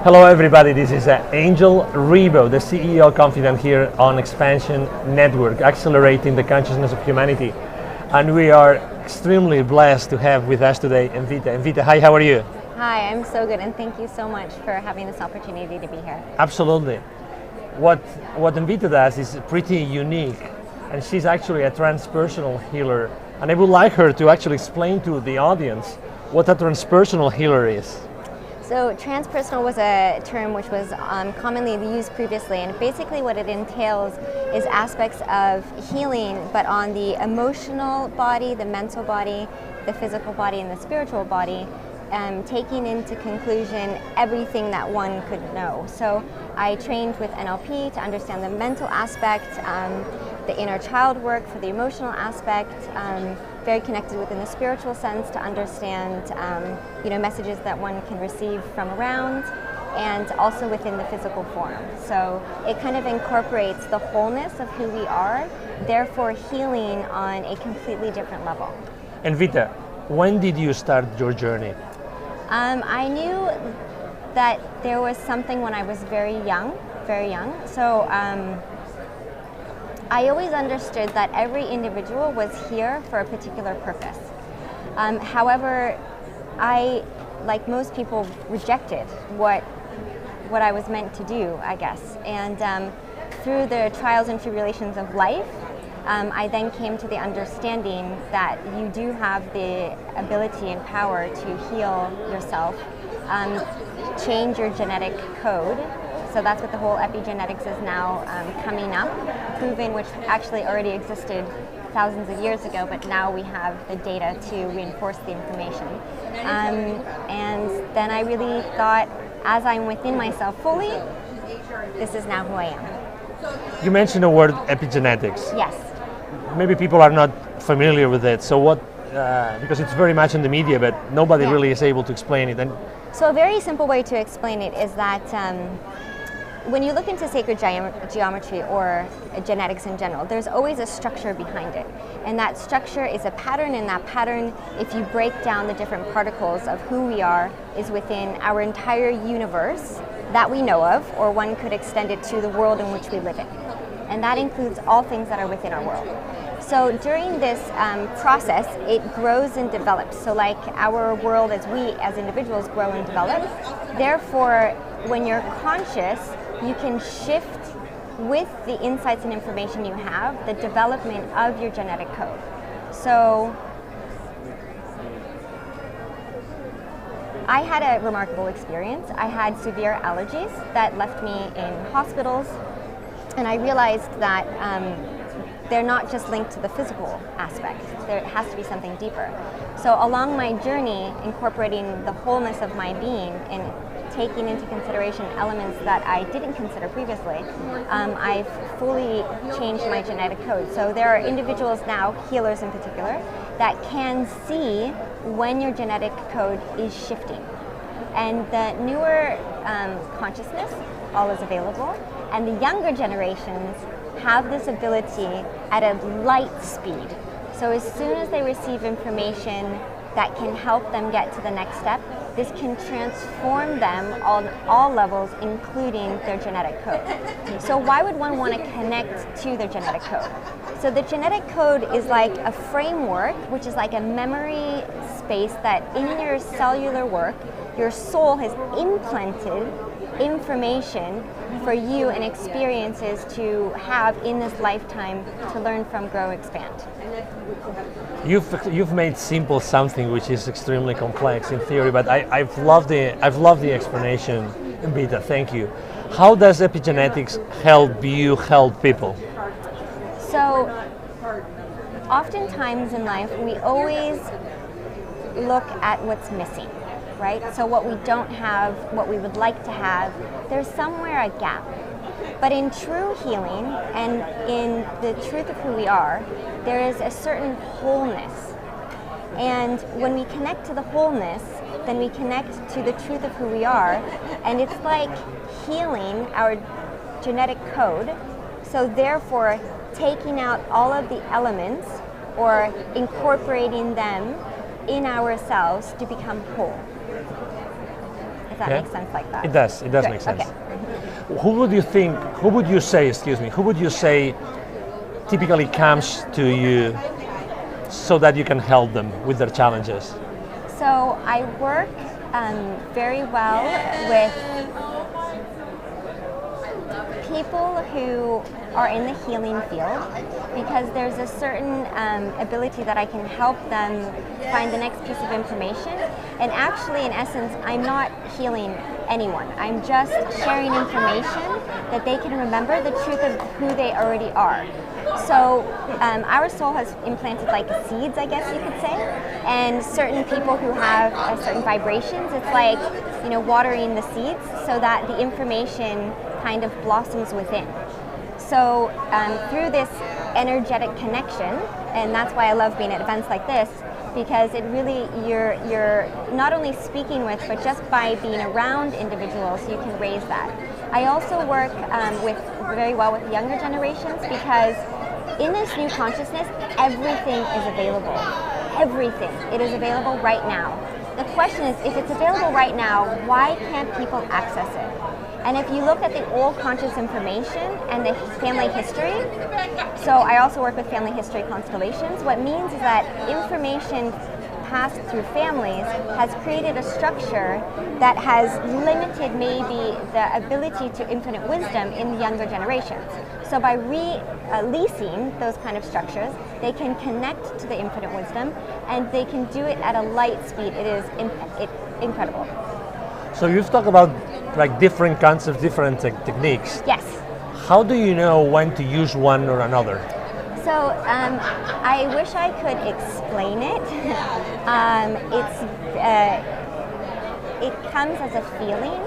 Hello everybody, this is Angel Rebo, the CEO confident here on Xpnsion Network, accelerating the consciousness of humanity. And we are extremely blessed to have with us today Envita. Envita, hi, how are you? Hi, I'm so good, and thank you so much for having this opportunity to be here. Absolutely. What Envita does is pretty unique, and she's actually a transpersonal healer. And I would like her to actually explain to the audience what a transpersonal healer is. So transpersonal was a term which was commonly used previously, and basically what it entails is aspects of healing, but on the emotional body, the mental body, the physical body, and the spiritual body, taking into conclusion everything that one could know. So I trained with NLP to understand the mental aspect, the inner child work for the emotional aspect, very connected within the spiritual sense to understand messages that one can receive from around, and also within the physical form. So it kind of incorporates the wholeness of who we are, therefore healing on a completely different level. Envita, when did you start your journey? I knew that there was something when I was very young. So I always understood that every individual was here for a particular purpose. However, I, like most people, rejected what I was meant to do, I guess. And through the trials and tribulations of life, I then came to the understanding that you do have the ability and power to heal yourself, change your genetic code. So that's what the whole epigenetics is now coming up, proven, which actually already existed thousands of years ago, but now we have the data to reinforce the information. And then I really thought, as I'm within myself fully, this is now who I am. You mentioned the word epigenetics. Yes. Maybe people are not familiar with it, so what, because it's very much in the media, but nobody really is able to explain it. And so a very simple way to explain it is that when you look into sacred geometry or genetics in general, there's always a structure behind it. And that structure is a pattern, and that pattern, if you break down the different particles of who we are, is within our entire universe that we know of, or one could extend it to the world in which we live in. And that includes all things that are within our world. So during this process, it grows and develops. So like our world as we as individuals grow and develop, therefore when you're conscious, you can shift with the insights and information you have, the development of your genetic code. So I had a remarkable experience. I had severe allergies that left me in hospitals, and I realized that they're not just linked to the physical aspect. There has to be something deeper. So along my journey, incorporating the wholeness of my being and taking into consideration elements that I didn't consider previously, I've fully changed my genetic code. So there are individuals now, healers in particular, that can see when your genetic code is shifting. And the newer consciousness, all is available, and the younger generations have this ability at a light speed. So as soon as they receive information that can help them get to the next step, this can transform them on all levels, including their genetic code. So why would one want to connect to their genetic code? So the genetic code is like a framework, which is like a memory space that in your cellular work, your soul has implanted information for you and experiences to have in this lifetime to learn from, grow, expand. You've made simple something which is extremely complex in theory, but I've loved the explanation, Envita. Thank you. How does epigenetics help you help people? So, oftentimes in life, we always look at what's missing, right? So what we don't have, what we would like to have, there's somewhere a gap. But in true healing and in the truth of who we are, there is a certain wholeness. And when we connect to the wholeness, then we connect to the truth of who we are, and it's like healing our genetic code. So therefore, taking out all of the elements or incorporating them in ourselves to become whole. If that makes sense like that. It does. It does Good. make sense. Okay. Who would you think? Who would you say typically comes to you so that you can help them with their challenges? So I work very well with people who are in the healing field, because there's a certain ability that I can help them find the next piece of information. And actually, in essence, I'm not healing anyone. I'm just sharing information that they can remember the truth of who they already are. So our soul has implanted like seeds, I guess you could say, and certain people who have certain vibrations, it's like, you know, watering the seeds so that the information kind of blossoms within. So through this energetic connection, and that's why I love being at events like this, because it really, you're not only speaking with, but just by being around individuals, you can raise that. I also work very well with younger generations, because in this new consciousness, everything is available. Everything. It is available right now. The question is, if it's available right now, why can't people access it? And if you look at the old conscious information and the family history, so I also work with family history constellations, what means is that information passed through families has created a structure that has limited maybe the ability to infinite wisdom in the younger generations. So by releasing those kind of structures, they can connect to the infinite wisdom, and they can do it at a light speed. It is incredible. So you've talked about like different concepts, different techniques. Yes. How do you know when to use one or another? So I wish I could explain it. It comes as a feeling,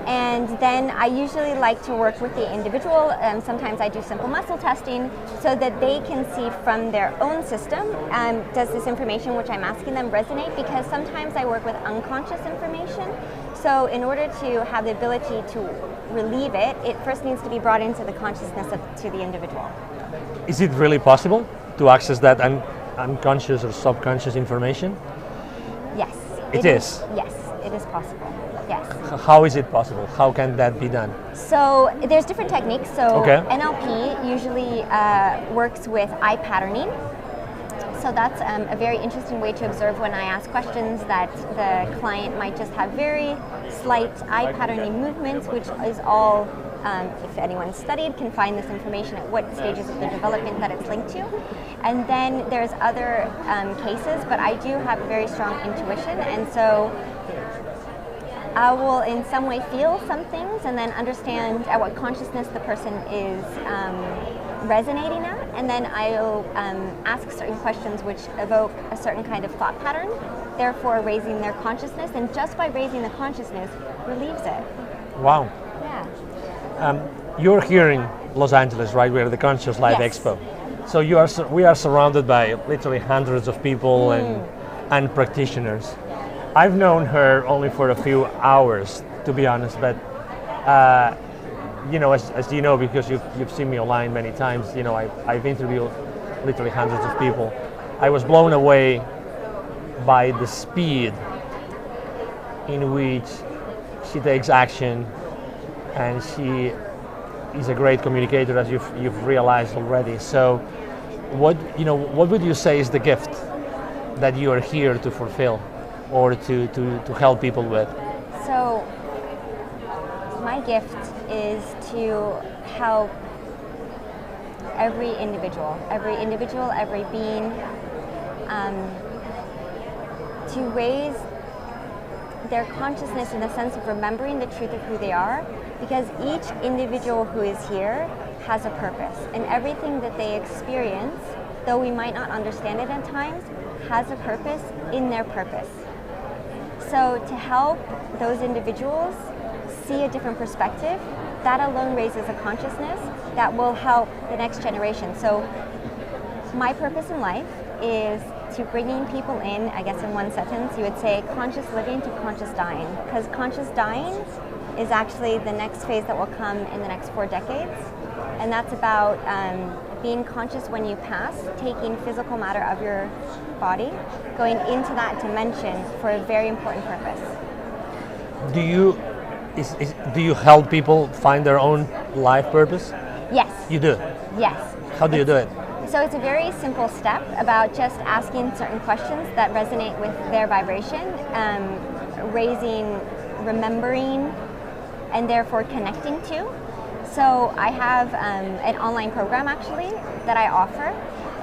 and then I usually like to work with the individual. Sometimes I do simple muscle testing so that they can see from their own system, does this information which I'm asking them resonate? Because sometimes I work with unconscious information. So in order to have the ability to relieve it, it first needs to be brought into the consciousness to the individual. Is it really possible to access that unconscious or subconscious information? Yes. It is? Yes, it is possible. Yes. How is it possible? How can that be done? So there's different techniques. So okay. NLP usually works with eye patterning. So that's a very interesting way to observe when I ask questions that the client might just have very slight eye patterning movements, which is all, if anyone studied, can find this information at what stages of the development that it's linked to. And then there's other cases, but I do have very strong intuition, and so I will in some way feel some things and then understand at what consciousness the person is resonating at, and then I'll ask certain questions which evoke a certain kind of thought pattern, therefore raising their consciousness, and just by raising the consciousness relieves it. Wow. Yeah. You're here in Los Angeles, right? We're at the Conscious Live Yes. Expo. So we are surrounded by literally hundreds of people and practitioners. I've known her only for a few hours, to be honest, but you know, as you know, because you've seen me online many times, you know, I've interviewed literally hundreds of people. I was blown away by the speed in which she takes action, and she is a great communicator, as you've realized already. So, what would you say is the gift that you are here to fulfill, or to help people with? So, my gift is to help every individual, every being, to raise their consciousness in the sense of remembering the truth of who they are, because each individual who is here has a purpose, and everything that they experience, though we might not understand it at times, has a purpose in their purpose. So to help those individuals see a different perspective, that alone raises a consciousness that will help the next generation. So my purpose in life is to bringing people in, I guess in one sentence, you would say conscious living to conscious dying, because conscious dying is actually the next phase that will come in the next 4 decades, and that's about being conscious when you pass, taking physical matter of your body, going into that dimension for a very important purpose. Do you help people find their own life purpose? Yes. You do? Yes. How do you do it? So it's a very simple step about just asking certain questions that resonate with their vibration, raising, remembering, and therefore connecting to. So I have an online program actually that I offer,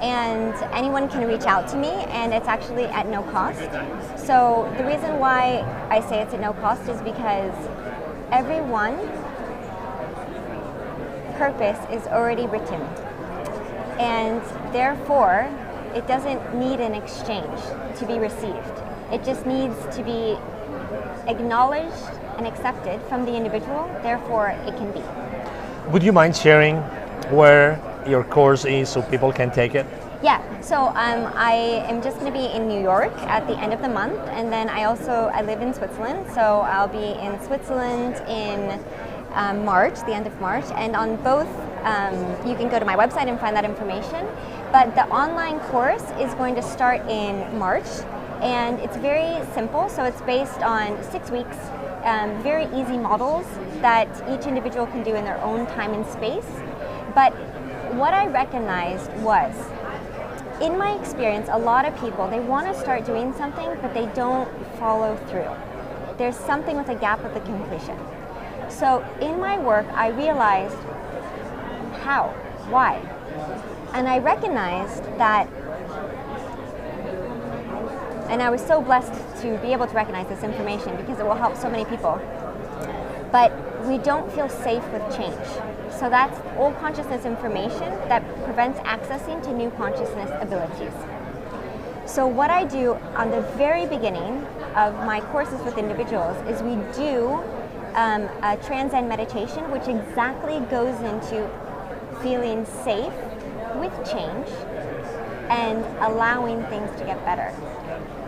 and anyone can reach out to me, and it's actually at no cost. So the reason why I say it's at no cost is because everyone's purpose is already written, and therefore it doesn't need an exchange to be received. It just needs to be acknowledged and accepted from the individual, therefore it can be. Would you mind sharing where your course is so people can take it? Yeah, so I am just going to be in New York at the end of the month, and then I live in Switzerland, so I'll be in Switzerland in March, the end of March, and on both, you can go to my website and find that information, but the online course is going to start in March, and it's very simple, so it's based on 6 weeks, very easy models that each individual can do in their own time and space. But what I recognized was, in my experience, a lot of people, they want to start doing something, but they don't follow through. There's something with a gap at the completion. So in my work, I realized how, why. And I recognized that, and I was so blessed to be able to recognize this information because it will help so many people. But we don't feel safe with change. So that's old consciousness information that prevents accessing to new consciousness abilities. So what I do on the very beginning of my courses with individuals is we do a TransZen meditation, which exactly goes into feeling safe with change and allowing things to get better.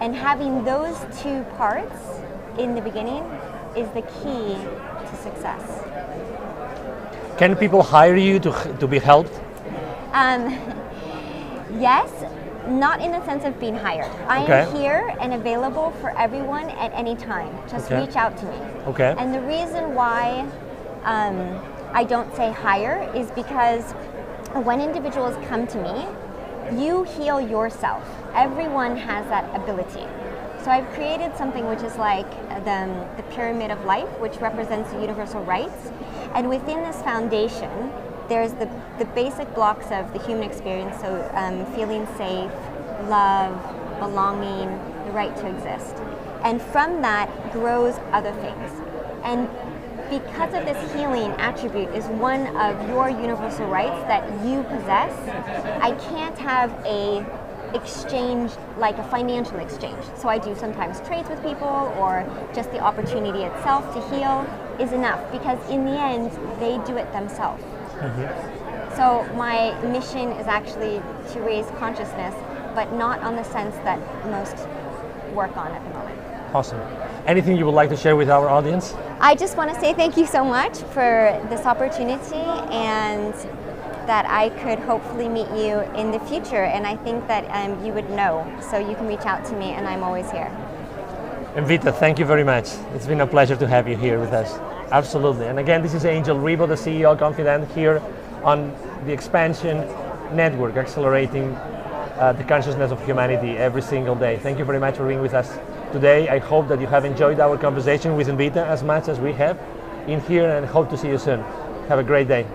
And having those two parts in the beginning is the key to success. Can people hire you to be helped? Yes, not in the sense of being hired. I am here and available for everyone at any time. Just reach out to me. Okay. And the reason why I don't say hire is because when individuals come to me, you heal yourself. Everyone has that ability. So I've created something which is like the pyramid of life, which represents the universal rights. And within this foundation, there's the basic blocks of the human experience, so feeling safe, love, belonging, the right to exist. And from that grows other things. And because of this healing attribute is one of your universal rights that you possess, I can't have a exchange, like a financial exchange. So I do sometimes trades with people, or just the opportunity itself to heal is enough, because in the end, they do it themselves. Mm-hmm. So my mission is actually to raise consciousness, but not on the sense that most work on at the moment. Awesome. Anything you would like to share with our audience? I just want to say thank you so much for this opportunity, and that I could hopefully meet you in the future, and I think that you would know, so you can reach out to me, and I'm always here. Envita, thank you very much. It's been a pleasure to have you here with us. Absolutely. And again, this is Angel Rebo, the CEO Confident, here on the Xpnsion network, accelerating the consciousness of humanity every single day. Thank you very much for being with us today. I hope that you have enjoyed our conversation with Envita as much as we have in here, and hope to see you soon. Have a great day.